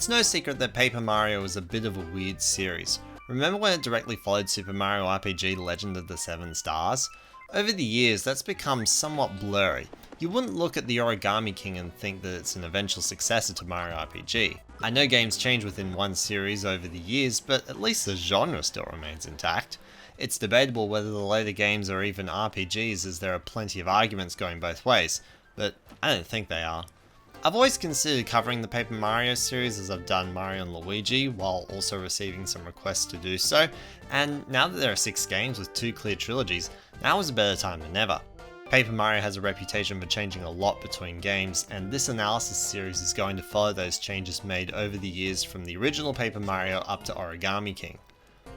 It's no secret that Paper Mario was a bit of a weird series. Remember when it directly followed Super Mario RPG Legend of the Seven Stars? Over the years, that's become somewhat blurry. You wouldn't look at the Origami King and think that it's an eventual successor to Mario RPG. I know games change within one series over the years, but at least the genre still remains intact. It's debatable whether the later games are even RPGs, as there are plenty of arguments going both ways, but I don't think they are. I've always considered covering the Paper Mario series as I've done Mario and Luigi, while also receiving some requests to do so, and now that there are 6 games with 2 clear trilogies, now is a better time than ever. Paper Mario has a reputation for changing a lot between games, and this analysis series is going to follow those changes made over the years from the original Paper Mario up to Origami King.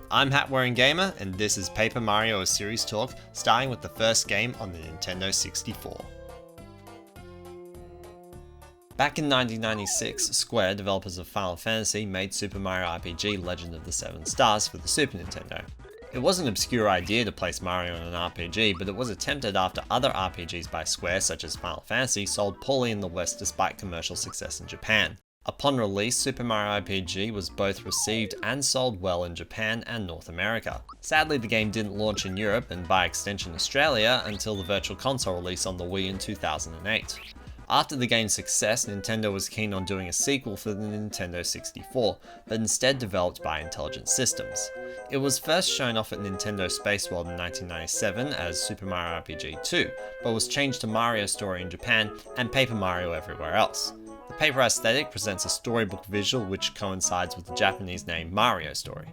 I'm Hat-Wearing Gamer, and this is Paper Mario A Series Talk, starting with the first game on the Nintendo 64. Back in 1996, Square, developers of Final Fantasy, made Super Mario RPG Legend of the Seven Stars for the Super Nintendo. It was an obscure idea to place Mario in an RPG, but it was attempted after other RPGs by Square, such as Final Fantasy, sold poorly in the West despite commercial success in Japan. Upon release, Super Mario RPG was both received and sold well in Japan and North America. Sadly, the game didn't launch in Europe, and by extension Australia, until the Virtual Console release on the Wii in 2008. After the game's success, Nintendo was keen on doing a sequel for the Nintendo 64, but instead developed by Intelligent Systems. It was first shown off at Nintendo Space World in 1997 as Super Mario RPG 2, but was changed to Mario Story in Japan and Paper Mario everywhere else. The paper aesthetic presents a storybook visual which coincides with the Japanese name Mario Story.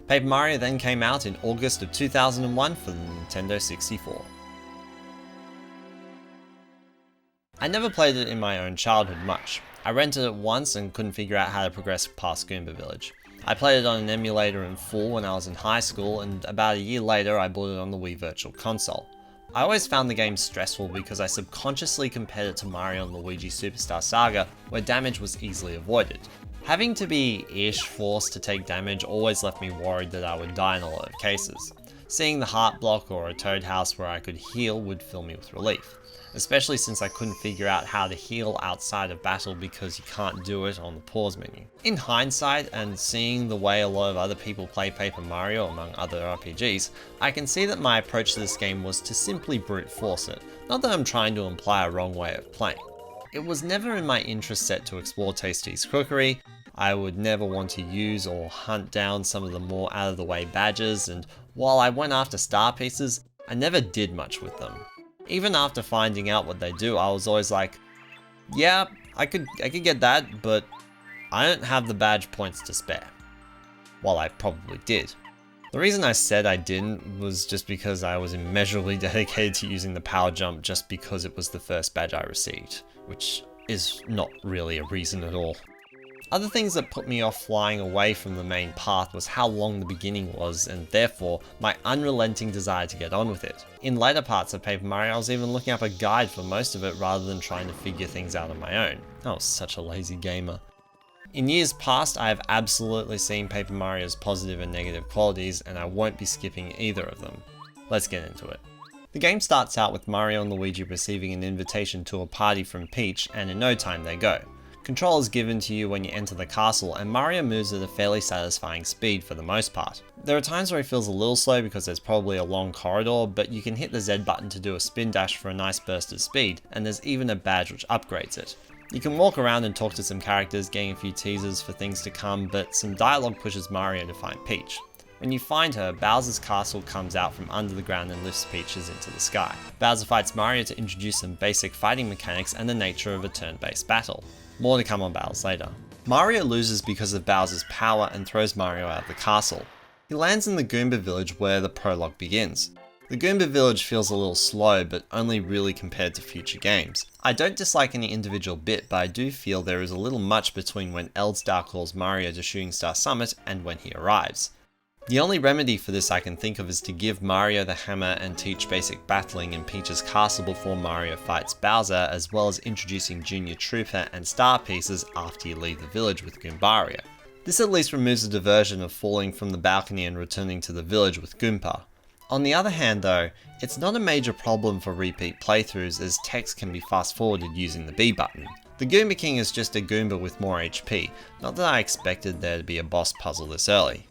Paper Mario then came out in August of 2001 for the Nintendo 64. I never played it in my own childhood much. I rented it once and couldn't figure out how to progress past Goomba Village. I played it on an emulator in full when I was in high school, and about a year later I bought it on the Wii Virtual Console. I always found the game stressful because I subconsciously compared it to Mario and Luigi Superstar Saga, where damage was easily avoided. Having to be forced to take damage always left me worried that I would die in a lot of cases. Seeing the heart block or a toad house where I could heal would fill me with relief, especially since I couldn't figure out how to heal outside of battle because you can't do it on the pause menu. In hindsight, and seeing the way a lot of other people play Paper Mario among other RPGs, I can see that my approach to this game was to simply brute force it, not that I'm trying to imply a wrong way of playing. It was never in my interest set to explore Tasty's cookery. I would never want to use or hunt down some of the more out of the way badges, and while I went after star pieces, I never did much with them. Even after finding out what they do, I was always like, yeah, I could get that, but I don't have the badge points to spare. Well, I probably did. The reason I said I didn't was just because I was immeasurably dedicated to using the power jump just because it was the first badge I received, which is not really a reason at all. Other things that put me off flying away from the main path was how long the beginning was, and therefore my unrelenting desire to get on with it. In later parts of Paper Mario, I was even looking up a guide for most of it rather than trying to figure things out on my own. I was such a lazy gamer. In years past, I have absolutely seen Paper Mario's positive and negative qualities, and I won't be skipping either of them. Let's get into it. The game starts out with Mario and Luigi receiving an invitation to a party from Peach, and in no time they go. Control is given to you when you enter the castle, and Mario moves at a fairly satisfying speed for the most part. There are times where he feels a little slow because there's probably a long corridor, but you can hit the Z button to do a spin dash for a nice burst of speed, and there's even a badge which upgrades it. You can walk around and talk to some characters, getting a few teasers for things to come, but some dialogue pushes Mario to find Peach. When you find her, Bowser's castle comes out from under the ground and lifts Peaches into the sky. Bowser fights Mario to introduce some basic fighting mechanics and the nature of a turn-based battle. More to come on battles later. Mario loses because of Bowser's power and throws Mario out of the castle. He lands in the Goomba Village where the prologue begins. The Goomba Village feels a little slow, but only really compared to future games. I don't dislike any individual bit, but I do feel there is a little much between when Eldstar calls Mario to Shooting Star Summit and when he arrives. The only remedy for this I can think of is to give Mario the hammer and teach basic battling in Peach's castle before Mario fights Bowser, as well as introducing Junior Trooper and star pieces after you leave the village with Goombario. This at least removes the diversion of falling from the balcony and returning to the village with Goomba. On the other hand though, it's not a major problem for repeat playthroughs as text can be fast forwarded using the B button. The Goomba King is just a Goomba with more HP, not that I expected there to be a boss puzzle this early.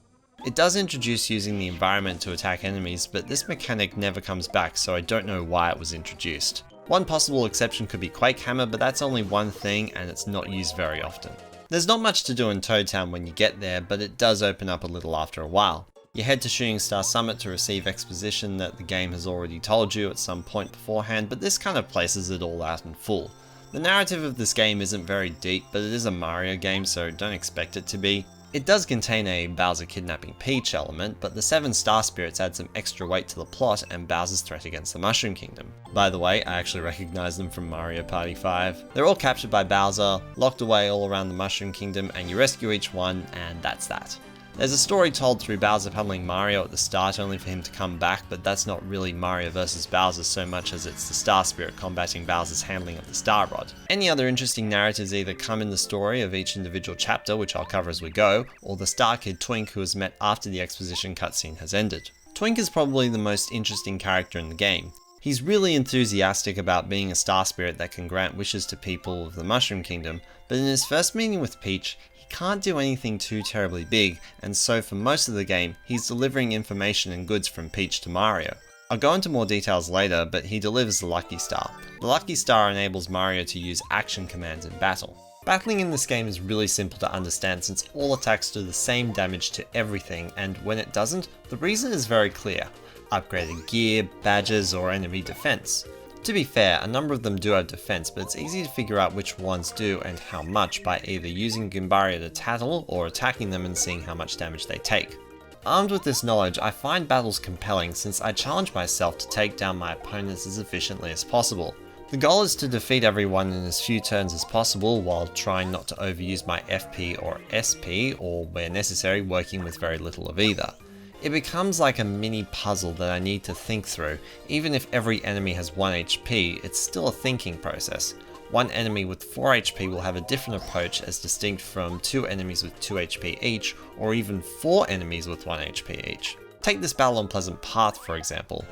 It does introduce using the environment to attack enemies, but this mechanic never comes back, so I don't know why it was introduced. One possible exception could be Quake Hammer, but that's only one thing and it's not used very often. There's not much to do in Toad Town when you get there, but it does open up a little after a while. You head to Shooting Star Summit to receive exposition that the game has already told you at some point beforehand, but this kind of places it all out in full. The narrative of this game isn't very deep, but it is a Mario game, so don't expect it to be. It does contain a Bowser kidnapping Peach element, but the 7 Star Spirits add some extra weight to the plot and Bowser's threat against the Mushroom Kingdom. By the way, I actually recognize them from Mario Party 5. They're all captured by Bowser, locked away all around the Mushroom Kingdom, and you rescue each one, and that's that. There's a story told through Bowser pummeling Mario at the start only for him to come back, but that's not really Mario vs Bowser so much as it's the Star Spirit combating Bowser's handling of the Star Rod. Any other interesting narratives either come in the story of each individual chapter, which I'll cover as we go, or the Star Kid Twink who is met after the exposition cutscene has ended. Twink is probably the most interesting character in the game. He's really enthusiastic about being a Star Spirit that can grant wishes to people of the Mushroom Kingdom, but in his first meeting with Peach, can't do anything too terribly big, and so for most of the game, he's delivering information and goods from Peach to Mario. I'll go into more details later, but he delivers the Lucky Star. The Lucky Star enables Mario to use action commands in battle. Battling in this game is really simple to understand since all attacks do the same damage to everything, and when it doesn't, the reason is very clear. Upgraded gear, badges, or enemy defense. To be fair, a number of them do have defense, but it's easy to figure out which ones do and how much by either using Goombaria to tattle or attacking them and seeing how much damage they take. Armed with this knowledge, I find battles compelling since I challenge myself to take down my opponents as efficiently as possible. The goal is to defeat everyone in as few turns as possible while trying not to overuse my FP or SP, or where necessary working with very little of either. It becomes like a mini puzzle that I need to think through. Even if every enemy has 1 HP, it's still a thinking process. One enemy with 4 HP will have a different approach as distinct from 2 enemies with 2 HP each, or even 4 enemies with 1 HP each. Take this battle on Pleasant Path for example.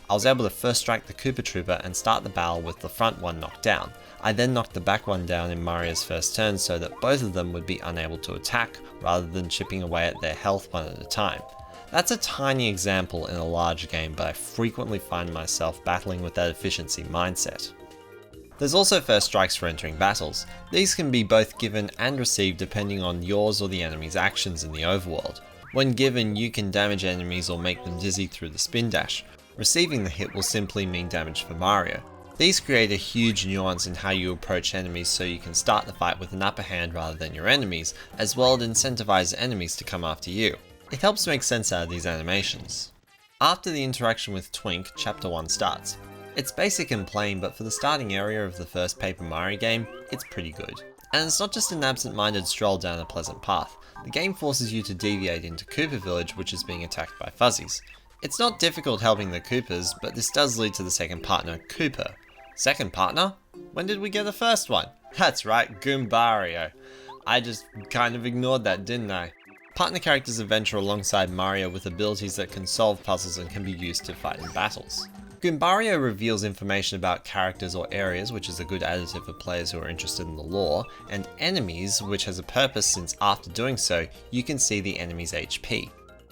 I was able to first strike the Koopa Trooper and start the battle with the front one knocked down. I then knocked the back one down in Mario's first turn so that both of them would be unable to attack, rather than chipping away at their health one at a time. That's a tiny example in a large game, but I frequently find myself battling with that efficiency mindset. There's also first strikes for entering battles. These can be both given and received depending on yours or the enemy's actions in the overworld. When given, you can damage enemies or make them dizzy through the spin dash. Receiving the hit will simply mean damage for Mario. These create a huge nuance in how you approach enemies so you can start the fight with an upper hand rather than your enemies, as well as incentivize enemies to come after you. It helps make sense out of these animations. After the interaction with Twink, Chapter 1 starts. It's basic and plain, but for the starting area of the first Paper Mario game, it's pretty good. And it's not just an absent-minded stroll down a pleasant path. The game forces you to deviate into Koopa Village, which is being attacked by Fuzzies. It's not difficult helping the Koopas, but this does lead to the second partner, Koopa. Second partner? When did we get the first one? That's right, Goombario. I just kind of ignored that, didn't I? Partner characters adventure alongside Mario with abilities that can solve puzzles and can be used to fight in battles. Goombario reveals information about characters or areas, which is a good additive for players who are interested in the lore, and enemies, which has a purpose since after doing so, you can see the enemy's HP.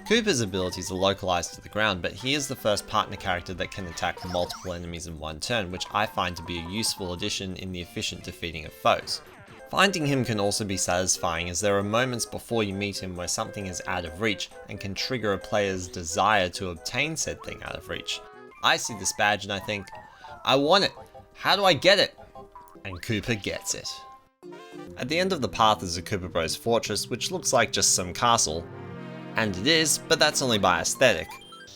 Koopa's abilities are localized to the ground, but he is the first partner character that can attack multiple enemies in one turn, which I find to be a useful addition in the efficient defeating of foes. Finding him can also be satisfying, as there are moments before you meet him where something is out of reach and can trigger a player's desire to obtain said thing out of reach. I see this badge and I think, I want it! How do I get it? And Koopa gets it. At the end of the path is a Koopa Bros fortress, which looks like just some castle. And it is, but that's only by aesthetic.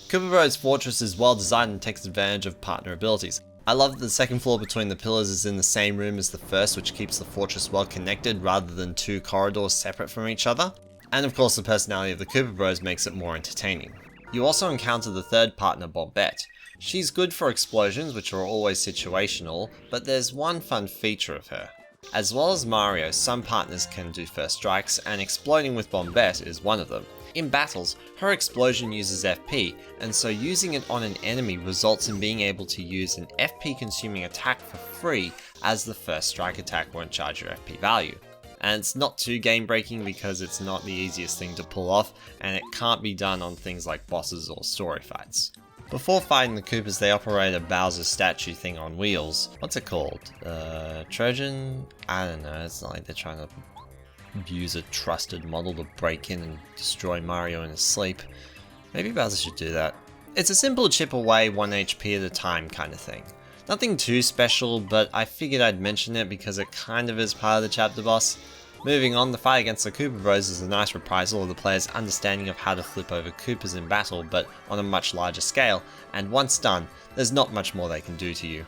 Koopa Bros fortress is well designed and takes advantage of partner abilities. I love that the second floor between the pillars is in the same room as the first, which keeps the fortress well connected rather than 2 corridors separate from each other. And of course the personality of the Koopa Bros makes it more entertaining. You also encounter the third partner, Bombette. She's good for explosions, which are always situational, but there's one fun feature of her. As well as Mario, some partners can do first strikes, and exploding with Bombette is one of them. In battles, her explosion uses FP, and so using it on an enemy results in being able to use an FP consuming attack for free, as the first strike attack won't charge your FP value. And it's not too game breaking because it's not the easiest thing to pull off, and it can't be done on things like bosses or story fights. Before fighting the Koopas, they operate a Bowser statue thing on wheels. What's it called? Trojan? I don't know, it's not like they're trying to use a trusted model to break in and destroy Mario in his sleep. Maybe Bowser should do that. It's a simple chip away 1 HP at a time kind of thing. Nothing too special, but I figured I'd mention it because it kind of is part of the chapter boss. Moving on, the fight against the Koopa Bros is a nice reprisal of the player's understanding of how to flip over Koopas in battle, but on a much larger scale, and once done, there's not much more they can do to you.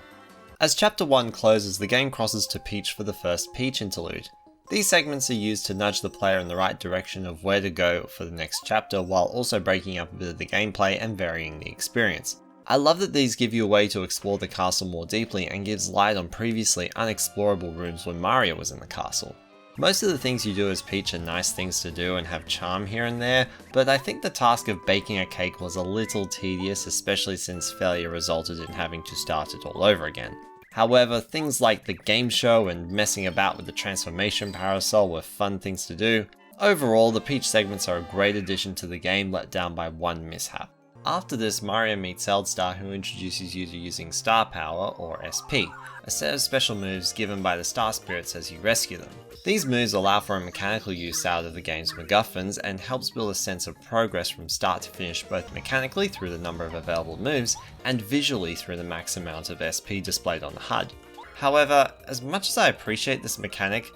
As Chapter 1 closes, the game crosses to Peach for the first Peach interlude. These segments are used to nudge the player in the right direction of where to go for the next chapter, while also breaking up a bit of the gameplay and varying the experience. I love that these give you a way to explore the castle more deeply and gives light on previously unexplorable rooms when Mario was in the castle. Most of the things you do as Peach are nice things to do and have charm here and there, but I think the task of baking a cake was a little tedious, especially since failure resulted in having to start it all over again. However, things like the game show and messing about with the transformation parasol were fun things to do. Overall, the Peach segments are a great addition to the game, let down by one mishap. After this, Mario meets Eldstar, who introduces you to using Star Power, or SP, a set of special moves given by the Star Spirits as you rescue them. These moves allow for a mechanical use out of the game's MacGuffins and helps build a sense of progress from start to finish, both mechanically through the number of available moves and visually through the max amount of SP displayed on the HUD. However, as much as I appreciate this mechanic,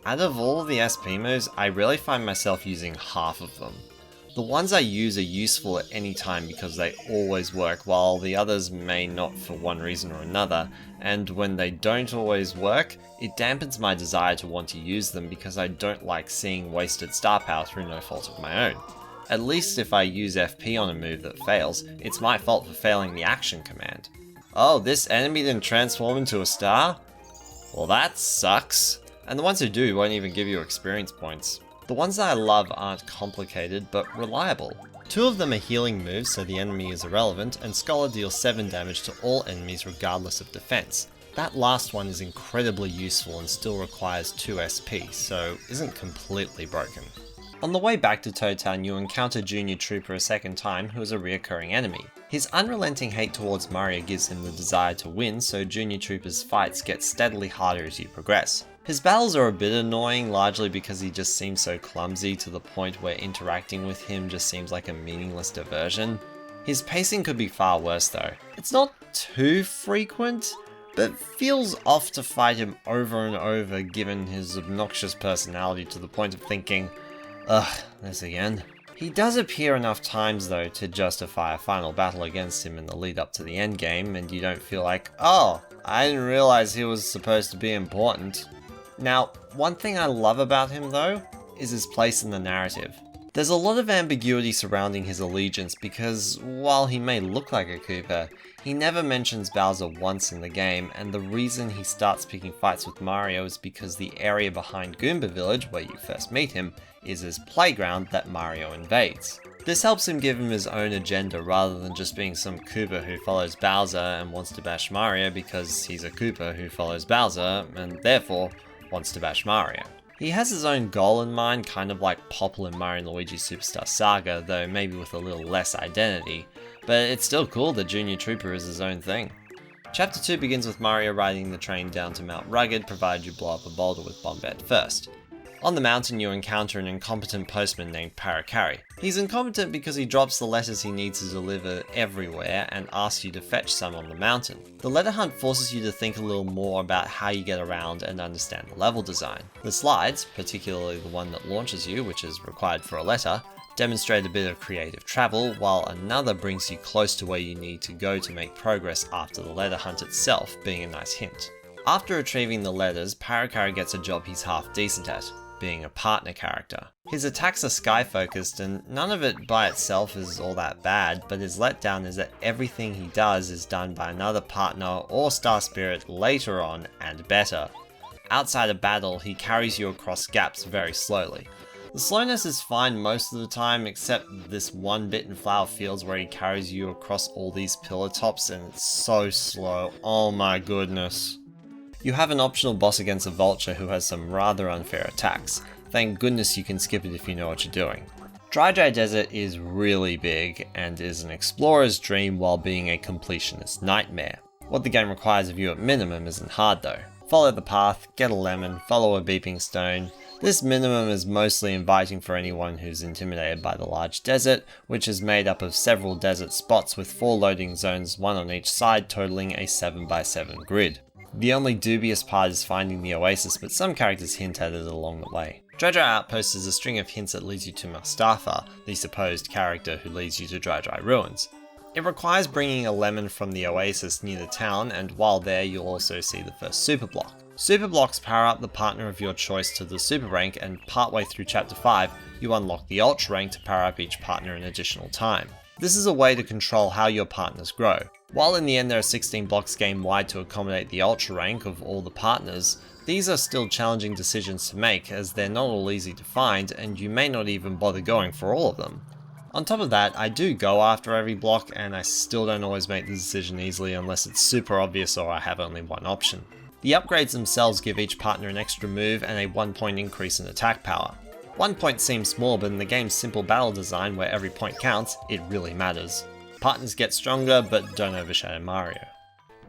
out of all of the SP moves, I really find myself using half of them. The ones I use are useful at any time because they always work, while the others may not for one reason or another, and when they don't always work, it dampens my desire to want to use them because I don't like seeing wasted star power through no fault of my own. At least if I use FP on a move that fails, it's my fault for failing the action command. Oh, this enemy didn't transform into a star? Well, that sucks. And the ones who do won't even give you experience points. The ones that I love aren't complicated, but reliable. 2 of them are healing moves, so the enemy is irrelevant, and Scholar deals 7 damage to all enemies regardless of defense. That last one is incredibly useful and still requires 2 SP, so isn't completely broken. On the way back to Toad Town, you encounter Junior Trooper a second time, who is a reoccurring enemy. His unrelenting hate towards Mario gives him the desire to win, so Junior Trooper's fights get steadily harder as you progress. His battles are a bit annoying, largely because he just seems so clumsy to the point where interacting with him just seems like a meaningless diversion. His pacing could be far worse though. It's not too frequent, but feels off to fight him over and over given his obnoxious personality to the point of thinking, ugh, this again. He does appear enough times though to justify a final battle against him in the lead up to the endgame, and you don't feel like, oh, I didn't realize he was supposed to be important. Now, one thing I love about him though, is his place in the narrative. There's a lot of ambiguity surrounding his allegiance because, while he may look like a Koopa, he never mentions Bowser once in the game, and the reason he starts picking fights with Mario is because the area behind Goomba Village, where you first meet him, is his playground that Mario invades. This helps him give him his own agenda rather than just being some Koopa who follows Bowser and wants to bash Mario because he's a Koopa who follows Bowser and therefore wants to bash Mario. He has his own goal in mind, kind of like Popple in Mario & Luigi Superstar Saga, though maybe with a little less identity, but it's still cool that Junior Trooper is his own thing. Chapter 2 begins with Mario riding the train down to Mount Rugged, provided you blow up a boulder with Bombette first. On the mountain you encounter an incompetent postman named Paracari. He's incompetent because he drops the letters he needs to deliver everywhere and asks you to fetch some on the mountain. The letter hunt forces you to think a little more about how you get around and understand the level design. The slides, particularly the one that launches you, which is required for a letter, demonstrate a bit of creative travel, while another brings you close to where you need to go to make progress after the letter hunt itself, being a nice hint. After retrieving the letters, Paracari gets a job he's half decent at, being a partner character. His attacks are sky focused and none of it by itself is all that bad, but his letdown is that everything he does is done by another partner or star spirit later on and better. Outside of battle, he carries you across gaps very slowly. The slowness is fine most of the time, except this one bit in Flower Fields where he carries you across all these pillar tops and it's so slow, oh my goodness. You have an optional boss against a vulture who has some rather unfair attacks. Thank goodness you can skip it if you know what you're doing. Dry Desert is really big and is an explorer's dream while being a completionist nightmare. What the game requires of you at minimum isn't hard though. Follow the path, get a lemon, follow a beeping stone. This minimum is mostly inviting for anyone who's intimidated by the large desert, which is made up of several desert spots with 4 loading zones, 1 on each side, totaling a 7x7 grid. The only dubious part is finding the oasis, but some characters hint at it along the way. Dry Outpost is a string of hints that leads you to Mustafa, the supposed character who leads you to Dry Ruins. It requires bringing a lemon from the oasis near the town, and while there you'll also see the first super block. Super blocks power up the partner of your choice to the super rank, and partway through chapter 5 you unlock the ultra rank to power up each partner an additional time. This is a way to control how your partners grow. While in the end there are 16 blocks game wide to accommodate the ultra rank of all the partners, these are still challenging decisions to make as they're not all easy to find and you may not even bother going for all of them. On top of that, I do go after every block and I still don't always make the decision easily unless it's super obvious or I have only one option. The upgrades themselves give each partner an extra move and a 1 point increase in attack power. 1 point seems small, but in the game's simple battle design where every point counts, it really matters. Partners get stronger, but don't overshadow Mario.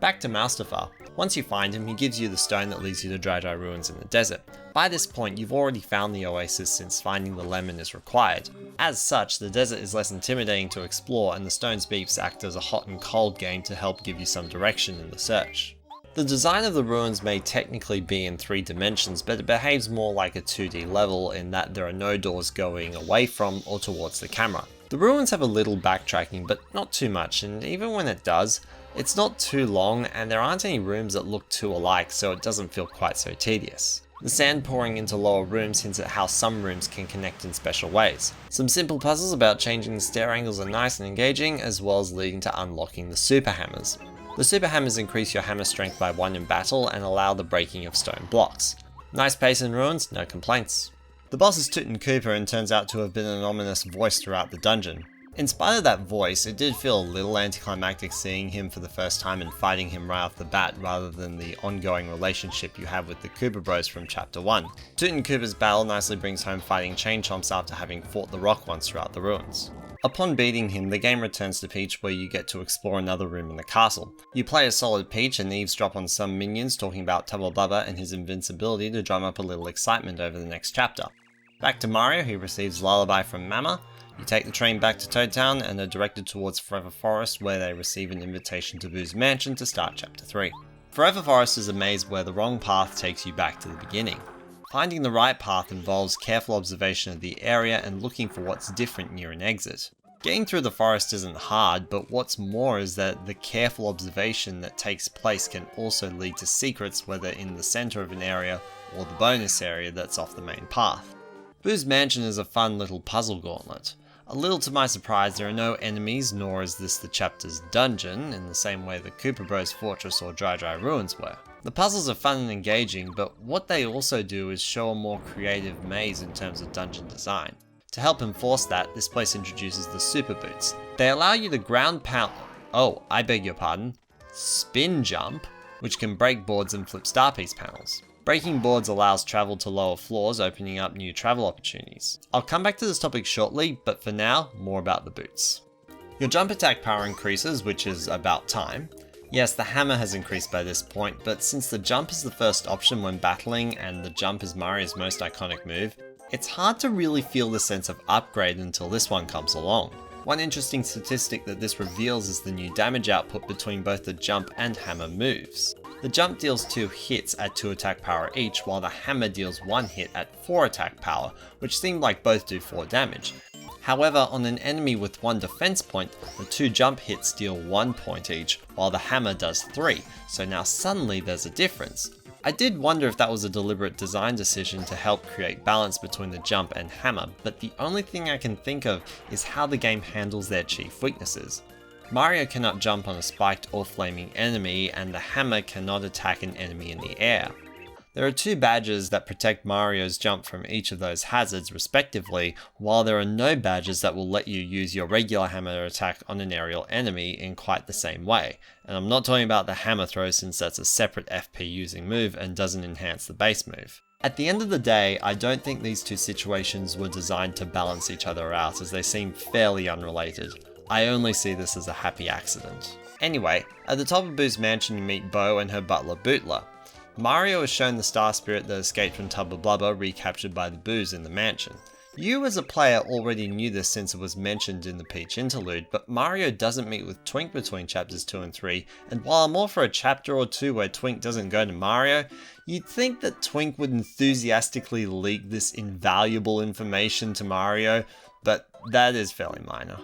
Back to Mustafa. Once you find him, he gives you the stone that leads you to Dry Ruins in the desert. By this point, you've already found the oasis since finding the lemon is required. As such, the desert is less intimidating to explore and the stone's beeps act as a hot and cold game to help give you some direction in the search. The design of the ruins may technically be in 3 dimensions, but it behaves more like a 2D level in that there are no doors going away from or towards the camera. The ruins have a little backtracking, but not too much, and even when it does, it's not too long and there aren't any rooms that look too alike, so it doesn't feel quite so tedious. The sand pouring into lower rooms hints at how some rooms can connect in special ways. Some simple puzzles about changing the stair angles are nice and engaging, as well as leading to unlocking the super hammers. The super hammers increase your hammer strength by 1 in battle and allow the breaking of stone blocks. Nice pace in ruins, no complaints. The boss is Toot and Cooper and turns out to have been an ominous voice throughout the dungeon. In spite of that voice, it did feel a little anticlimactic seeing him for the first time and fighting him right off the bat rather than the ongoing relationship you have with the Koopa Bros from chapter 1. Toot and Cooper's battle nicely brings home fighting Chain Chomps after having fought the rock once throughout the ruins. Upon beating him, the game returns to Peach where you get to explore another room in the castle. You play as solid Peach and eavesdrop on some minions talking about Tubba Bubba and his invincibility to drum up a little excitement over the next chapter. Back to Mario, who receives Lullaby from Mama. You take the train back to Toad Town and are directed towards Forever Forest where they receive an invitation to Boo's mansion to start chapter 3. Forever Forest is a maze where the wrong path takes you back to the beginning. Finding the right path involves careful observation of the area and looking for what's different near an exit. Getting through the forest isn't hard, but what's more is that the careful observation that takes place can also lead to secrets, whether in the center of an area or the bonus area that's off the main path. Boo's mansion is a fun little puzzle gauntlet. A little to my surprise, there are no enemies, nor is this the chapter's dungeon, in the same way the Koopa Bros Fortress or Dry Ruins were. The puzzles are fun and engaging, but what they also do is show a more creative maze in terms of dungeon design. To help enforce that, this place introduces the Super Boots. They allow you to spin jump, which can break boards and flip star piece panels. Breaking boards allows travel to lower floors, opening up new travel opportunities. I'll come back to this topic shortly, but for now, more about the boots. Your jump attack power increases, which is about time. Yes, the hammer has increased by this point, but since the jump is the first option when battling and the jump is Mario's most iconic move, it's hard to really feel the sense of upgrade until this one comes along. One interesting statistic that this reveals is the new damage output between both the jump and hammer moves. The jump deals 2 hits at 2 attack power each, while the hammer deals 1 hit at 4 attack power, which seemed like both do 4 damage. However, on an enemy with 1 defense point, the 2 jump hits deal 1 point each, while the hammer does 3, so now suddenly there's a difference. I did wonder if that was a deliberate design decision to help create balance between the jump and hammer, but the only thing I can think of is how the game handles their chief weaknesses. Mario cannot jump on a spiked or flaming enemy, and the hammer cannot attack an enemy in the air. There are 2 badges that protect Mario's jump from each of those hazards respectively, while there are no badges that will let you use your regular hammer attack on an aerial enemy in quite the same way. And I'm not talking about the hammer throw since that's a separate FP using move and doesn't enhance the base move. At the end of the day, I don't think these 2 situations were designed to balance each other out as they seem fairly unrelated. I only see this as a happy accident. Anyway, at the top of Boo's mansion you meet Bo and her butler Bootler. Mario is shown the star spirit that escaped from Tubba Blubber recaptured by the Boos in the mansion. You as a player already knew this since it was mentioned in the Peach interlude, but Mario doesn't meet with Twink between chapters 2 and 3, and while I'm all for a chapter or 2 where Twink doesn't go to Mario, you'd think that Twink would enthusiastically leak this invaluable information to Mario, but that is fairly minor.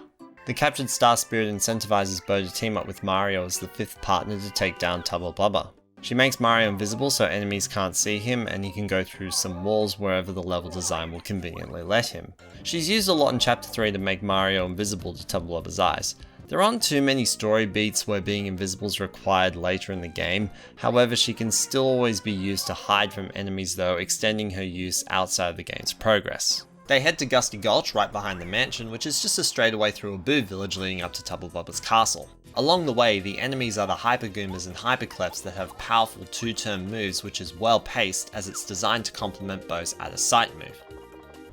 The captured star spirit incentivizes Bo to team up with Mario as the 5th partner to take down Tubba Blubber. She makes Mario invisible so enemies can't see him and he can go through some walls wherever the level design will conveniently let him. She's used a lot in chapter 3 to make Mario invisible to Tubba Blubber's eyes. There aren't too many story beats where being invisible is required later in the game, however she can still always be used to hide from enemies though, extending her use outside of the game's progress. They head to Gusty Gulch right behind the mansion, which is just a straightaway through a Boo village leading up to Tubba Blubber's castle. Along the way, the enemies are the Hyper Goombas and Hypercleps that have powerful 2-turn moves which is well paced as it's designed to complement Bo's out of sight move.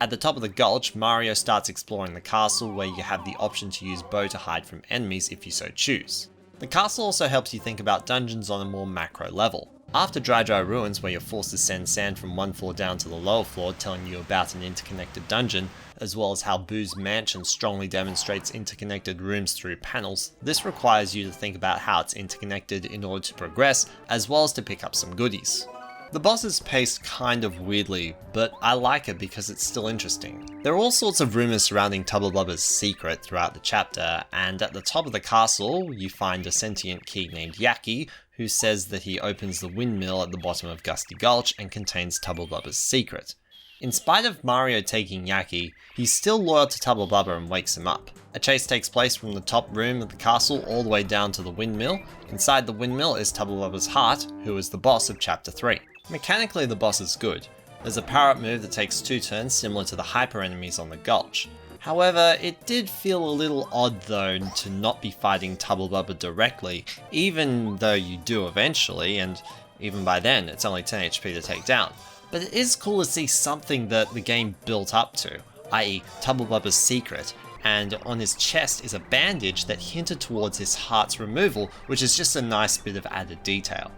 At the top of the gulch, Mario starts exploring the castle where you have the option to use Bo to hide from enemies if you so choose. The castle also helps you think about dungeons on a more macro level. After Dry Dry Ruins, where you're forced to send sand from one floor down to the lower floor telling you about an interconnected dungeon, as well as how Boo's mansion strongly demonstrates interconnected rooms through panels, this requires you to think about how it's interconnected in order to progress, as well as to pick up some goodies. The boss is paced kind of weirdly, but I like it because it's still interesting. There are all sorts of rumours surrounding Tubba Blubber's secret throughout the chapter, and at the top of the castle you find a sentient key named Yaki, who says that he opens the windmill at the bottom of Gusty Gulch and contains Tubba Blubber's secret. In spite of Mario taking Yaki, he's still loyal to Tubba Blubber and wakes him up. A chase takes place from the top room of the castle all the way down to the windmill. Inside the windmill is Tubba Blubber's heart, who is the boss of chapter 3. Mechanically the boss is good. There's a power-up move that takes 2 turns similar to the hyper enemies on the Gulch. However, it did feel a little odd though to not be fighting Tubba Blubber directly, even though you do eventually, and even by then it's only 10 HP to take down. But it is cool to see something that the game built up to, i.e. Tubba Blubber's secret, and on his chest is a bandage that hinted towards his heart's removal, which is just a nice bit of added detail.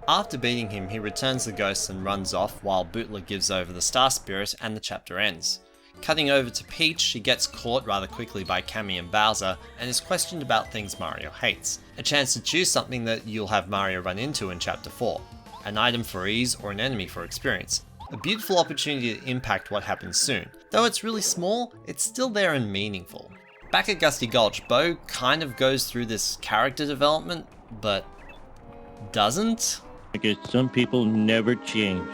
After beating him, he returns the ghost and runs off while Bootler gives over the Star Spirit and the chapter ends. Cutting over to Peach, she gets caught rather quickly by Cammy and Bowser and is questioned about things Mario hates. A chance to choose something that you'll have Mario run into in chapter 4. An item for ease or an enemy for experience. A beautiful opportunity to impact what happens soon. Though it's really small, it's still there and meaningful. Back at Gusty Gulch, Bo kind of goes through this character development, but doesn't? I guess some people never change.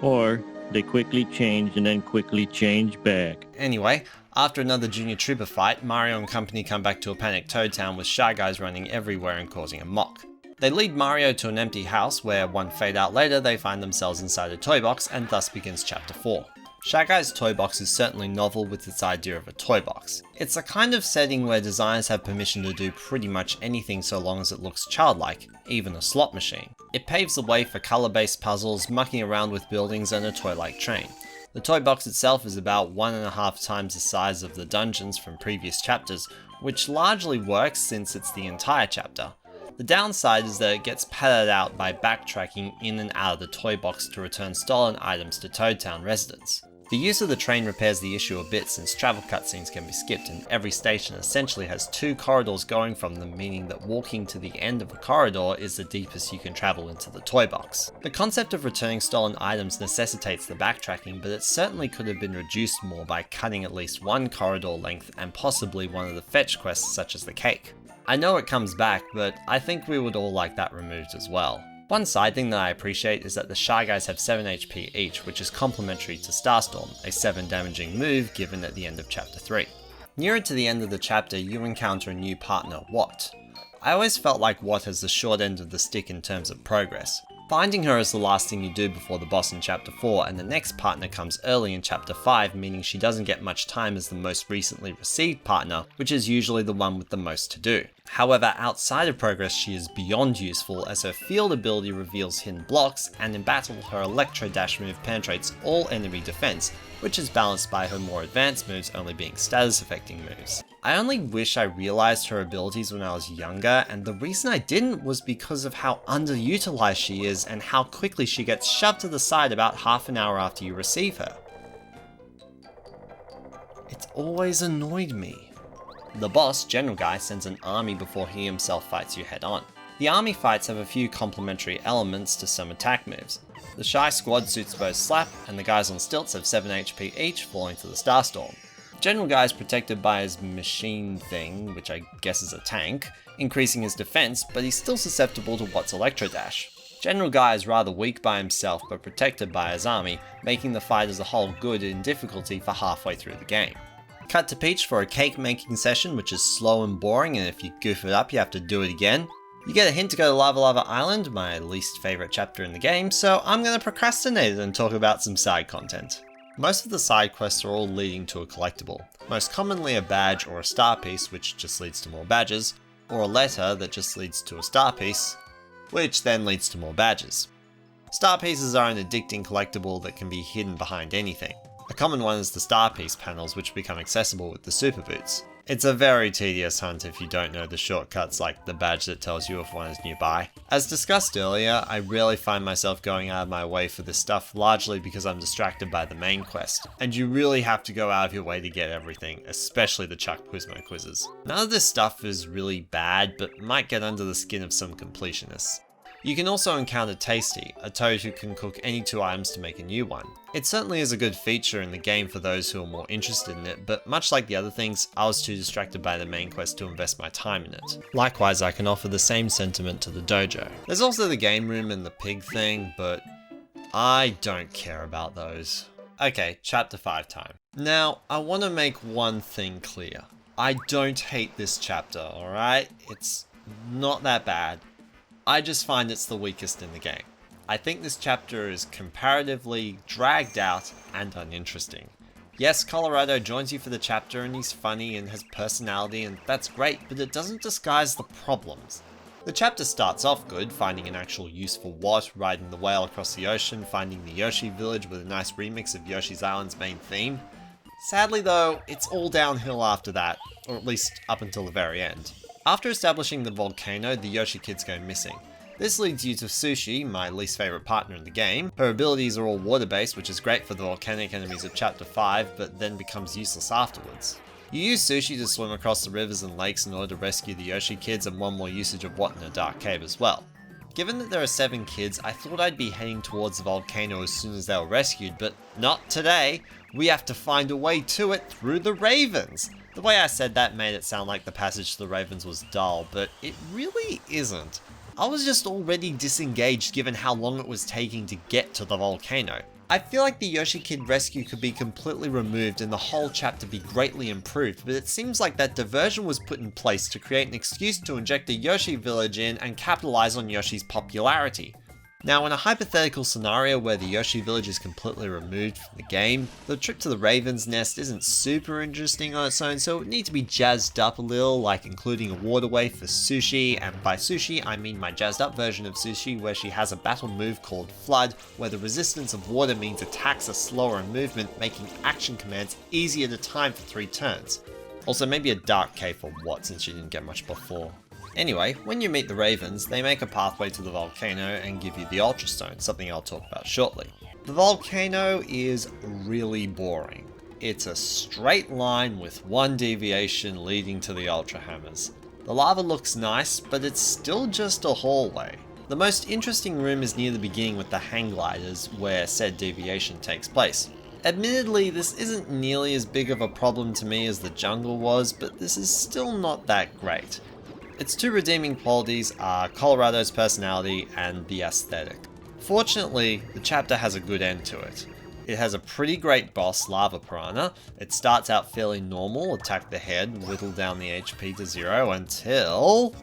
Or they quickly change and then quickly change back. Anyway, after another Junior Trooper fight, Mario and company come back to a panicked Toad Town with Shy Guys running everywhere and causing a mock. They lead Mario to an empty house where, one fade out later, they find themselves inside a toy box and thus begins chapter 4. Shy Guy's toy box is certainly novel with its idea of a toy box. It's a kind of setting where designers have permission to do pretty much anything so long as it looks childlike, even a slot machine. It paves the way for colour-based puzzles, mucking around with buildings and a toy-like train. The toy box itself is about 1.5 times the size of the dungeons from previous chapters, which largely works since it's the entire chapter. The downside is that it gets padded out by backtracking in and out of the toy box to return stolen items to Toad Town residents. The use of the train repairs the issue a bit since travel cutscenes can be skipped and every station essentially has 2 corridors going from them, meaning that walking to the end of a corridor is the deepest you can travel into the toy box. The concept of returning stolen items necessitates the backtracking, but it certainly could have been reduced more by cutting at least 1 corridor length and possibly one of the fetch quests such as the cake. I know it comes back, but I think we would all like that removed as well. One side thing that I appreciate is that the Shy Guys have 7 HP each, which is complementary to Starstorm, a 7 damaging move given at the end of chapter 3. Nearer to the end of the chapter, you encounter a new partner, Watt. I always felt like Watt has the short end of the stick in terms of progress. Finding her is the last thing you do before the boss in Chapter 4, and the next partner comes early in Chapter 5, meaning she doesn't get much time as the most recently received partner, which is usually the one with the most to do. However, outside of progress she is beyond useful as her field ability reveals hidden blocks, and in battle her Electro Dash move penetrates all enemy defense, which is balanced by her more advanced moves only being status affecting moves. I only wish I realized her abilities when I was younger, and the reason I didn't was because of how underutilized she is and how quickly she gets shoved to the side about half an hour after you receive her. It's always annoyed me. The boss, General Guy, sends an army before he himself fights you head on. The army fights have a few complementary elements to some attack moves. The Shy Squad suits both Slap, and the guys on stilts have 7 HP each, falling to the Starstorm. General Guy is protected by his machine thing, which I guess is a tank, increasing his defense, but he's still susceptible to Watt's Electro Dash. General Guy is rather weak by himself, but protected by his army, making the fight as a whole good in difficulty for halfway through the game. Cut to Peach for a cake making session, which is slow and boring, and if you goof it up you have to do it again. You get a hint to go to Lavalava Island, my least favourite chapter in the game, so I'm going to procrastinate and talk about some side content. Most of the side quests are all leading to a collectible, most commonly a badge or a star piece, which just leads to more badges, or a letter that just leads to a star piece, which then leads to more badges. Star pieces are an addicting collectible that can be hidden behind anything. A common one is the star piece panels, which become accessible with the super boots. It's a very tedious hunt if you don't know the shortcuts like the badge that tells you if one is nearby. As discussed earlier, I rarely find myself going out of my way for this stuff, largely because I'm distracted by the main quest, and you really have to go out of your way to get everything, especially the Chuck Quizmo quizzes. None of this stuff is really bad, but might get under the skin of some completionists. You can also encounter Tasty, a toad who can cook any 2 items to make a new one. It certainly is a good feature in the game for those who are more interested in it, but much like the other things, I was too distracted by the main quest to invest my time in it. Likewise, I can offer the same sentiment to the dojo. There's also the game room and the pig thing, but I don't care about those. Okay, chapter 5 time. Now, I want to make one thing clear. I don't hate this chapter, alright? It's not that bad. I just find it's the weakest in the game. I think this chapter is comparatively dragged out and uninteresting. Yes, Colorado joins you for the chapter and he's funny and has personality and that's great, but it doesn't disguise the problems. The chapter starts off good, finding an actual use for Watt, riding the whale across the ocean, finding the Yoshi village with a nice remix of Yoshi's Island's main theme. Sadly though, it's all downhill after that, or at least up until the very end. After establishing the volcano, the Yoshi kids go missing. This leads you to Sushi, my least favourite partner in the game. Her abilities are all water-based, which is great for the volcanic enemies of Chapter 5, but then becomes useless afterwards. You use Sushi to swim across the rivers and lakes in order to rescue the Yoshi kids, and one more usage of Watt in a dark cave as well. Given that there are 7 kids, I thought I'd be heading towards the volcano as soon as they were rescued, but not today. We have to find a way to it through the Ravens. The way I said that made it sound like the passage to the Ravens was dull, but it really isn't. I was just already disengaged given how long it was taking to get to the volcano. I feel like the Yoshi Kid rescue could be completely removed and the whole chapter be greatly improved, but it seems like that diversion was put in place to create an excuse to inject a Yoshi village in and capitalize on Yoshi's popularity. Now, in a hypothetical scenario where the Yoshi village is completely removed from the game, the trip to the Raven's Nest isn't super interesting on its own, so it would need to be jazzed up a little, like including a waterway for Sushi, and by Sushi I mean my jazzed up version of Sushi where she has a battle move called Flood, where the resistance of water means attacks are slower in movement, making action commands easier to time for 3 turns. Also maybe a dark cave for Watt since she didn't get much before. Anyway, when you meet the Ravens, they make a pathway to the volcano and give you the Ultra Stone, something I'll talk about shortly. The volcano is really boring. It's a straight line with one deviation leading to the Ultra Hammers. The lava looks nice, but it's still just a hallway. The most interesting room is near the beginning with the hang gliders, where said deviation takes place. Admittedly, this isn't nearly as big of a problem to me as the jungle was, but this is still not that great. Its 2 redeeming qualities are Colorado's personality and the aesthetic. Fortunately, the chapter has a good end to it. It has a pretty great boss, Lava Piranha. It starts out fairly normal, attack the head, whittle down the HP to 0 until...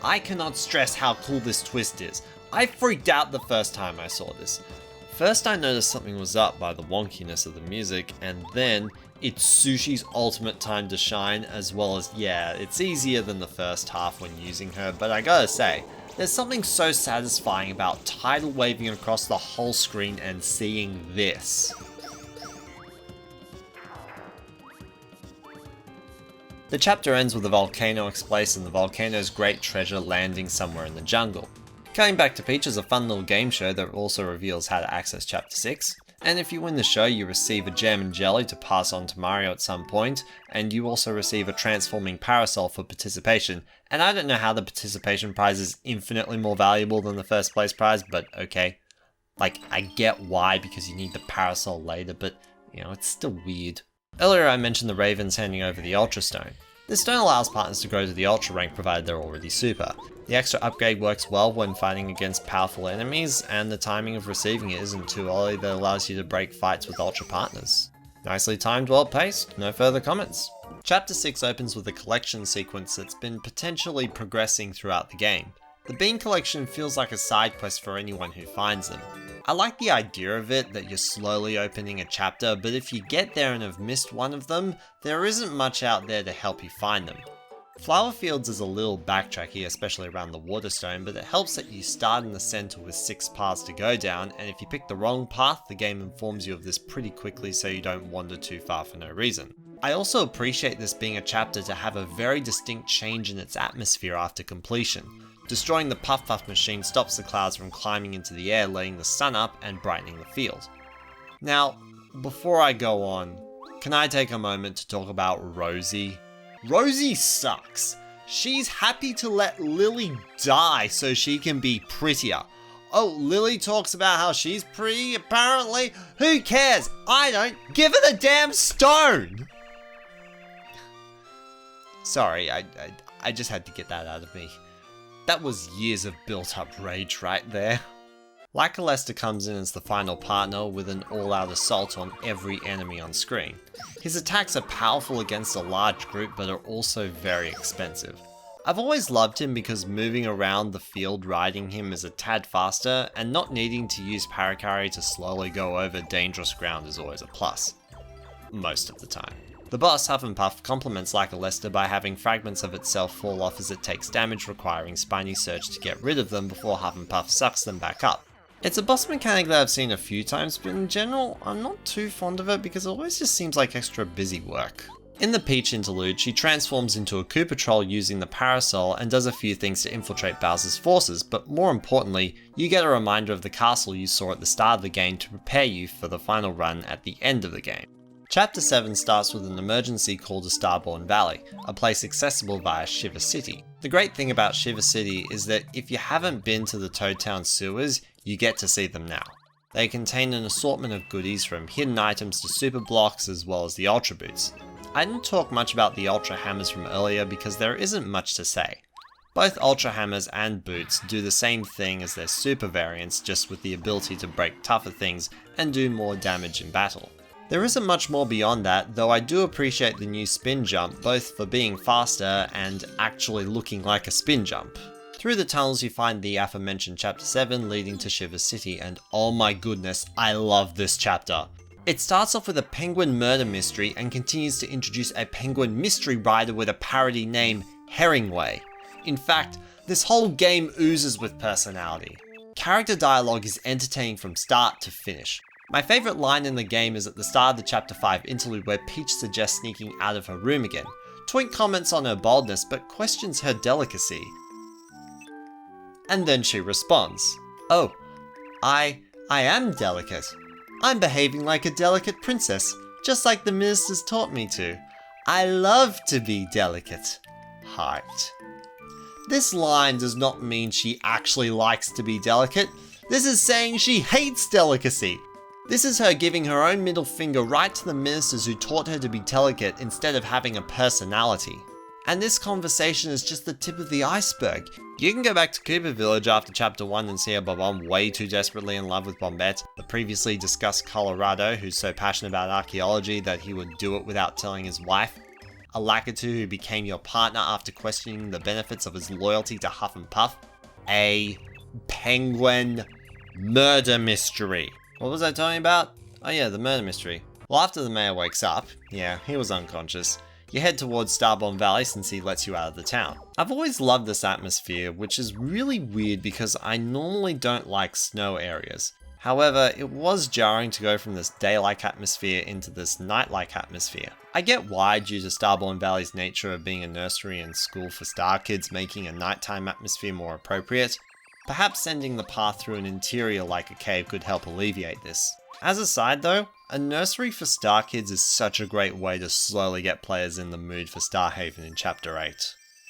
I cannot stress how cool this twist is. I freaked out the first time I saw this. First I noticed something was up by the wonkiness of the music, and then it's Sushi's ultimate time to shine, as well as, yeah, it's easier than the first half when using her, but I gotta say, there's something so satisfying about tidal waving across the whole screen and seeing this. The chapter ends with a volcano explodes and the volcano's great treasure landing somewhere in the jungle. Coming back to Peach is a fun little game show that also reveals how to access chapter 6. And if you win the show, you receive a gem and jelly to pass on to Mario at some point, and you also receive a transforming parasol for participation. And I don't know how the participation prize is infinitely more valuable than the first place prize, but okay. Like, I get why, because you need the parasol later, but, you know, it's still weird. Earlier I mentioned the Ravens handing over the Ultra Stone. This stone allows partners to grow to the Ultra rank provided they're already super. The extra upgrade works well when fighting against powerful enemies, and the timing of receiving it isn't too early that allows you to break fights with Ultra partners. Nicely timed, well paced, no further comments. Chapter 6 opens with a collection sequence that's been potentially progressing throughout the game. The Bean Collection feels like a side quest for anyone who finds them. I like the idea of it, that you're slowly opening a chapter, but if you get there and have missed one of them, there isn't much out there to help you find them. Flower Fields is a little backtracky, especially around the Waterstone, but it helps that you start in the center with 6 paths to go down, and if you pick the wrong path, the game informs you of this pretty quickly so you don't wander too far for no reason. I also appreciate this being a chapter to have a very distinct change in its atmosphere after completion. Destroying the Puff Puff machine stops the clouds from climbing into the air, letting the sun up and brightening the field. Now, before I go on, can I take a moment to talk about Rosie? Rosie sucks. She's happy to let Lily die so she can be prettier. Oh, Lily talks about how she's pretty, apparently. Who cares? I don't. Give her the damn stone! Sorry, I just had to get that out of me. That was years of built-up rage right there. Lavalava comes in as the final partner with an all-out assault on every enemy on screen. His attacks are powerful against a large group but are also very expensive. I've always loved him because moving around the field riding him is a tad faster, and not needing to use Parakarry to slowly go over dangerous ground is always a plus. Most of the time. The boss, Huff and Puff, complements Lavalava by having fragments of itself fall off as it takes damage, requiring Spiny Surge to get rid of them before Huff and Puff sucks them back up. It's a boss mechanic that I've seen a few times, but in general, I'm not too fond of it because it always just seems like extra busy work. In the Peach interlude, she transforms into a Koopa Troll using the Parasol and does a few things to infiltrate Bowser's forces, but more importantly, you get a reminder of the castle you saw at the start of the game to prepare you for the final run at the end of the game. Chapter 7 starts with an emergency call to Starlight Valley, a place accessible via Shiver City. The great thing about Shiver City is that if you haven't been to the Toad Town sewers, you get to see them now. They contain an assortment of goodies from hidden items to super blocks as well as the Ultra Boots. I didn't talk much about the Ultra Hammers from earlier because there isn't much to say. Both Ultra Hammers and Boots do the same thing as their super variants, just with the ability to break tougher things and do more damage in battle. There isn't much more beyond that, though I do appreciate the new spin jump, both for being faster and actually looking like a spin jump. Through the tunnels you find the aforementioned Chapter 7 leading to Shiver City, and oh my goodness, I love this chapter. It starts off with a penguin murder mystery and continues to introduce a penguin mystery rider with a parody name, Herringway. In fact, this whole game oozes with personality. Character dialogue is entertaining from start to finish. My favourite line in the game is at the start of the Chapter 5 interlude where Peach suggests sneaking out of her room again. Twink comments on her boldness but questions her delicacy. And then she responds, "Oh, I am delicate. I'm behaving like a delicate princess, just like the ministers taught me to. I love to be delicate. Heart." This line does not mean she actually likes to be delicate. This is saying she hates delicacy. This is her giving her own middle finger right to the ministers who taught her to be delicate instead of having a personality. And this conversation is just the tip of the iceberg. You can go back to Koopa Village after Chapter 1 and see how Bob-omb way too desperately in love with Bombette, the previously discussed Colorado who's so passionate about archaeology that he would do it without telling his wife. A Lakitu who became your partner after questioning the benefits of his loyalty to Huff and Puff. A penguin murder mystery. What was I talking about? Oh yeah, the murder mystery. Well, after the mayor wakes up, yeah, he was unconscious, you head towards Starlight Valley since he lets you out of the town. I've always loved this atmosphere, which is really weird because I normally don't like snow areas. However, it was jarring to go from this day-like atmosphere into this night-like atmosphere. I get why, due to Starlight Valley's nature of being a nursery and school for star kids, making a nighttime atmosphere more appropriate. Perhaps sending the path through an interior like a cave could help alleviate this. As a side though, a nursery for star kids is such a great way to slowly get players in the mood for Starhaven in Chapter 8.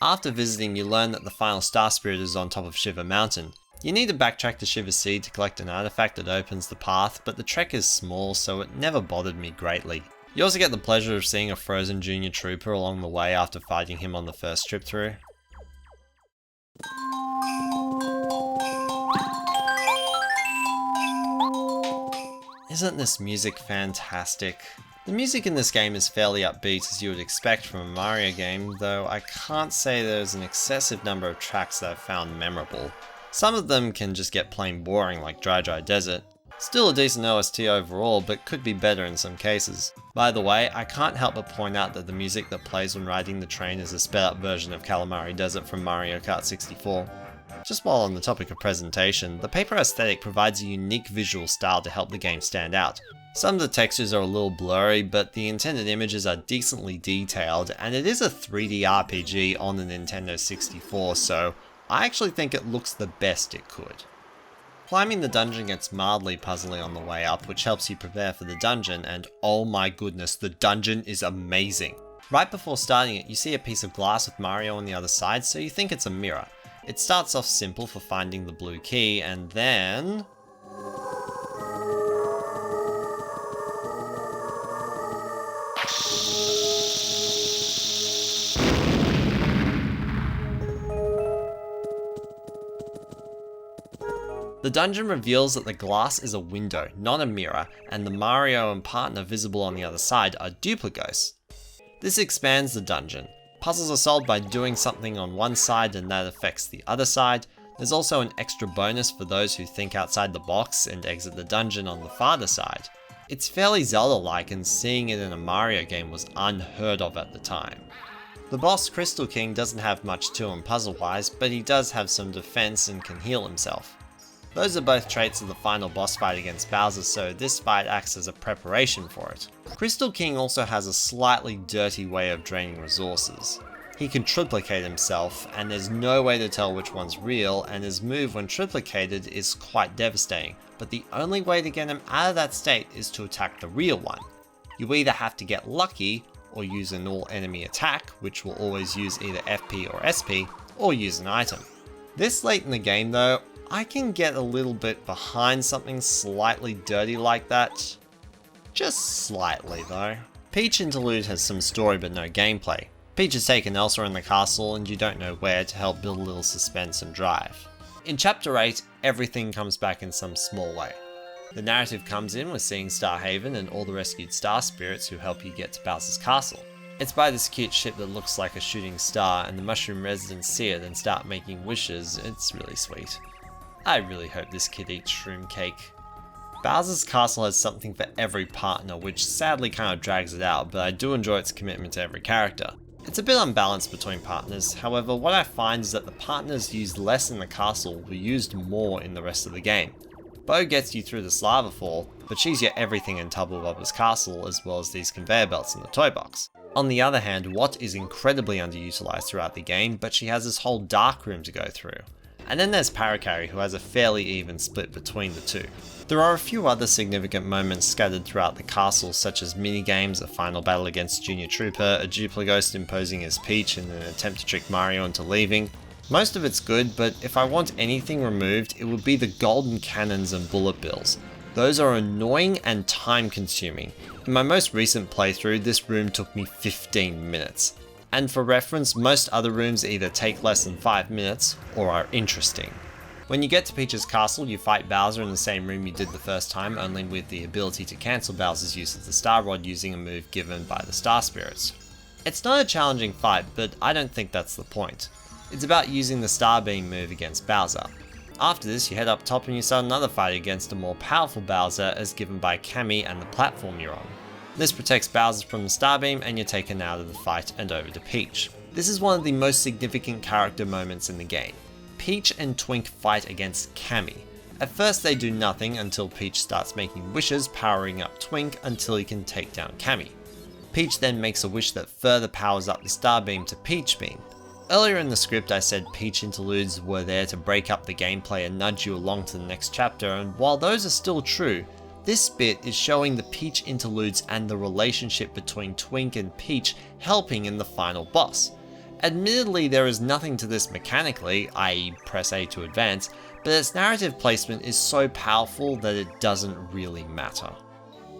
After visiting, you learn that the final star spirit is on top of Shiver Mountain. You need to backtrack to Shiver City to collect an artifact that opens the path, but the trek is small so it never bothered me greatly. You also get the pleasure of seeing a frozen junior trooper along the way after fighting him on the first trip through. Isn't this music fantastic? The music in this game is fairly upbeat as you would expect from a Mario game, though I can't say there's an excessive number of tracks that I've found memorable. Some of them can just get plain boring like Dry Dry Desert. Still a decent OST overall, but could be better in some cases. By the way, I can't help but point out that the music that plays when riding the train is a sped up version of Calamari Desert from Mario Kart 64. Just while on the topic of presentation, the paper aesthetic provides a unique visual style to help the game stand out. Some of the textures are a little blurry, but the intended images are decently detailed, and it is a 3D RPG on the Nintendo 64, so I actually think it looks the best it could. Climbing the dungeon gets mildly puzzly on the way up, which helps you prepare for the dungeon, and oh my goodness, the dungeon is amazing. Right before starting it, you see a piece of glass with Mario on the other side, so you think it's a mirror. It starts off simple for finding the blue key, and then... the dungeon reveals that the glass is a window, not a mirror, and the Mario and partner visible on the other side are duplicos. This expands the dungeon. Puzzles are solved by doing something on one side and that affects the other side. There's also an extra bonus for those who think outside the box and exit the dungeon on the farther side. It's fairly Zelda-like, and seeing it in a Mario game was unheard of at the time. The boss Crystal King doesn't have much to him puzzle-wise, but he does have some defense and can heal himself. Those are both traits of the final boss fight against Bowser, so this fight acts as a preparation for it. Crystal King also has a slightly dirty way of draining resources. He can triplicate himself, and there's no way to tell which one's real, and his move when triplicated is quite devastating, but the only way to get him out of that state is to attack the real one. You either have to get lucky, or use an all enemy attack, which will always use either FP or SP, or use an item. This late in the game though, I can get a little bit behind something slightly dirty like that. Just slightly though. Peach Interlude has some story but no gameplay. Peach is taken elsewhere in the castle and you don't know where to help build a little suspense and drive. In Chapter 8, everything comes back in some small way. The narrative comes in with seeing Starhaven and all the rescued star spirits who help you get to Bowser's castle. It's by this cute ship that looks like a shooting star, and the mushroom residents see it and start making wishes. It's really sweet. I really hope this kid eats shroom cake. Bowser's castle has something for every partner, which sadly kind of drags it out, but I do enjoy its commitment to every character. It's a bit unbalanced between partners, however what I find is that the partners used less in the castle were used more in the rest of the game. Bo gets you through this lava fall, but she's your everything in Tubble Bubba's castle as well as these conveyor belts in the toy box. On the other hand, Watt is incredibly underutilized throughout the game, but she has this whole dark room to go through. And then there's Parakarry, who has a fairly even split between the two. There are a few other significant moments scattered throughout the castle, such as minigames, a final battle against Junior Trooper, a Duplighost imposing as Peach in an attempt to trick Mario into leaving. Most of it's good, but if I want anything removed, it would be the golden cannons and bullet bills. Those are annoying and time consuming. In my most recent playthrough, this room took me 15 minutes. And for reference, most other rooms either take less than 5 minutes or are interesting. When you get to Peach's castle, you fight Bowser in the same room you did the first time, only with the ability to cancel Bowser's use of the Star Rod using a move given by the Star Spirits. It's not a challenging fight, but I don't think that's the point. It's about using the Star Beam move against Bowser. After this, you head up top and you start another fight against a more powerful Bowser as given by Cammy and the platform you're on. This protects Bowser from the Star Beam and you're taken out of the fight and over to Peach. This is one of the most significant character moments in the game. Peach and Twink fight against Cammy. At first they do nothing until Peach starts making wishes, powering up Twink until he can take down Cammy. Peach then makes a wish that further powers up the Star Beam to Peach Beam. Earlier in the script I said Peach interludes were there to break up the gameplay and nudge you along to the next chapter, and while those are still true, this bit is showing the Peach interludes and the relationship between Twink and Peach helping in the final boss. Admittedly, there is nothing to this mechanically, i.e. press A to advance, but its narrative placement is so powerful that it doesn't really matter.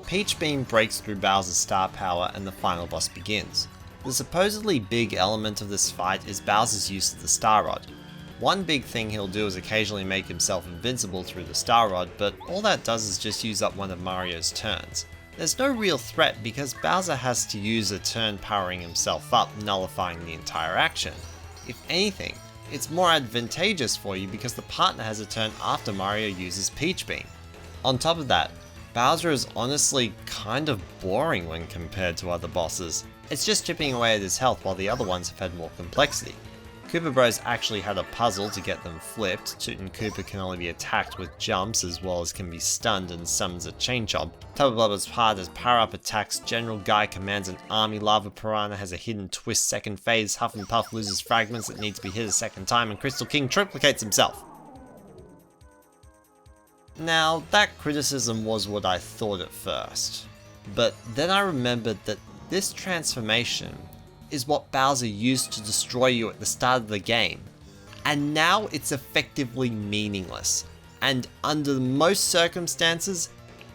Peach Beam breaks through Bowser's star power and the final boss begins. The supposedly big element of this fight is Bowser's use of the Star Rod. One big thing he'll do is occasionally make himself invincible through the Star Rod, but all that does is just use up one of Mario's turns. There's no real threat because Bowser has to use a turn powering himself up, nullifying the entire action. If anything, it's more advantageous for you because the partner has a turn after Mario uses Peach Beam. On top of that, Bowser is honestly kind of boring when compared to other bosses. It's just chipping away at his health while the other ones have had more complexity. Koopa Bros actually had a puzzle to get them flipped. Toot and Koopa can only be attacked with jumps as well as can be stunned and summons a chain chomp. Tubba Blubber's part has power-up attacks, General Guy commands an army, Lava Piranha has a hidden twist second phase, Huff and Puff loses fragments that need to be hit a second time, and Crystal King triplicates himself. Now, that criticism was what I thought at first, but then I remembered that this transformation is what Bowser used to destroy you at the start of the game, and now it's effectively meaningless, and under most circumstances,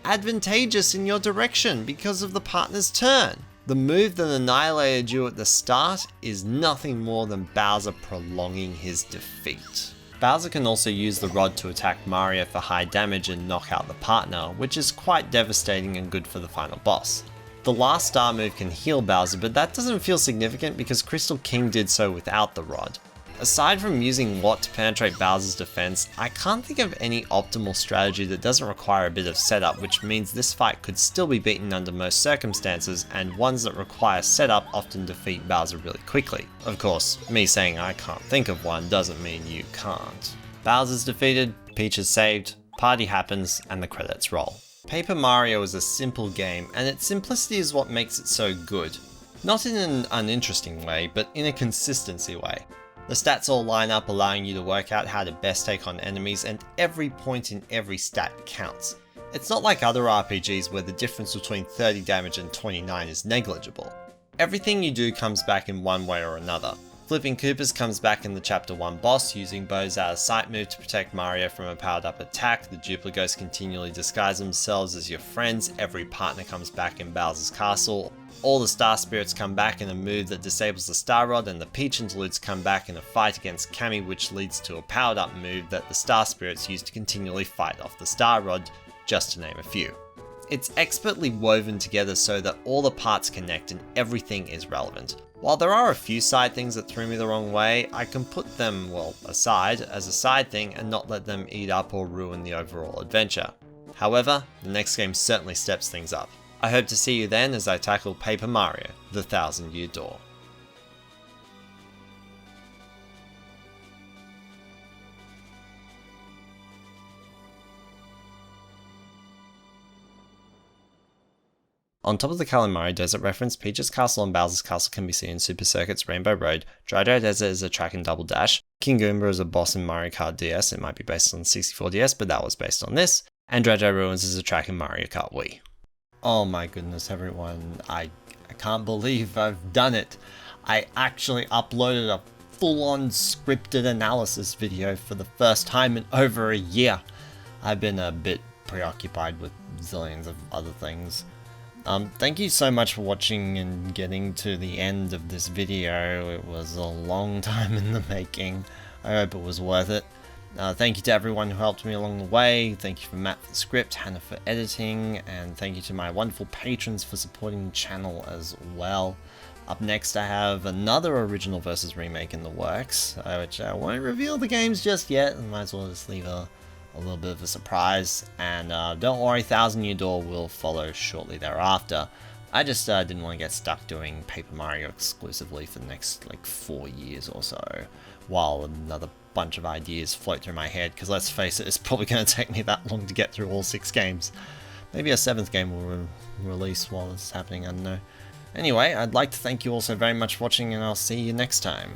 advantageous in your direction because of the partner's turn. The move that annihilated you at the start is nothing more than Bowser prolonging his defeat. Bowser can also use the rod to attack Mario for high damage and knock out the partner, which is quite devastating and good for the final boss. The last star move can heal Bowser, but that doesn't feel significant because Crystal King did so without the rod. Aside from using Watt to penetrate Bowser's defense, I can't think of any optimal strategy that doesn't require a bit of setup, which means this fight could still be beaten under most circumstances, and ones that require setup often defeat Bowser really quickly. Of course, me saying I can't think of one doesn't mean you can't. Bowser's defeated, Peach is saved, party happens, and the credits roll. Paper Mario is a simple game, and its simplicity is what makes it so good. Not in an uninteresting way, but in a consistency way. The stats all line up, allowing you to work out how to best take on enemies, and every point in every stat counts. It's not like other RPGs where the difference between 30 damage and 29 is negligible. Everything you do comes back in one way or another. Flipping Koopas comes back in the Chapter 1 boss, using Bo's out of sight move to protect Mario from a powered up attack. The Dupligos continually disguise themselves as your friends. Every partner comes back in Bowser's castle. All the Star Spirits come back in a move that disables the Star Rod, and the Peach interludes come back in a fight against Cammy, which leads to a powered up move that the Star Spirits use to continually fight off the Star Rod, just to name a few. It's expertly woven together so that all the parts connect and everything is relevant. While there are a few side things that threw me the wrong way, I can put them, well, aside as a side thing and not let them eat up or ruin the overall adventure. However, the next game certainly steps things up. I hope to see you then as I tackle Paper Mario: The Thousand Year Door. On top of the Kalimari Desert reference, Peach's Castle and Bowser's Castle can be seen in Super Circuit's Rainbow Road, Dry Desert is a track in Double Dash, King Goomba is a boss in Mario Kart DS, it might be based on 64 DS, but that was based on this, and Dry Ruins is a track in Mario Kart Wii. Oh my goodness everyone, I can't believe I've done it. I actually uploaded a full-on scripted analysis video for the first time in over a year. I've been a bit preoccupied with zillions of other things. Thank you so much for watching and getting to the end of this video. It was a long time in the making. I hope it was worth it. Thank you to everyone who helped me along the way. Thank you for Matt for the script, Hannah for editing, and thank you to my wonderful patrons for supporting the channel as well. Up next I have another original versus remake in the works, which I won't reveal the games just yet, I might as well just leave a little bit of a surprise, and don't worry, Thousand Year Door will follow shortly thereafter. I just didn't want to get stuck doing Paper Mario exclusively for the next like 4 years or so, while another bunch of ideas float through my head, because let's face it, it's probably going to take me that long to get through all 6 games. Maybe a 7th game will release while this is happening, I don't know. Anyway, I'd like to thank you all so very much for watching, and I'll see you next time.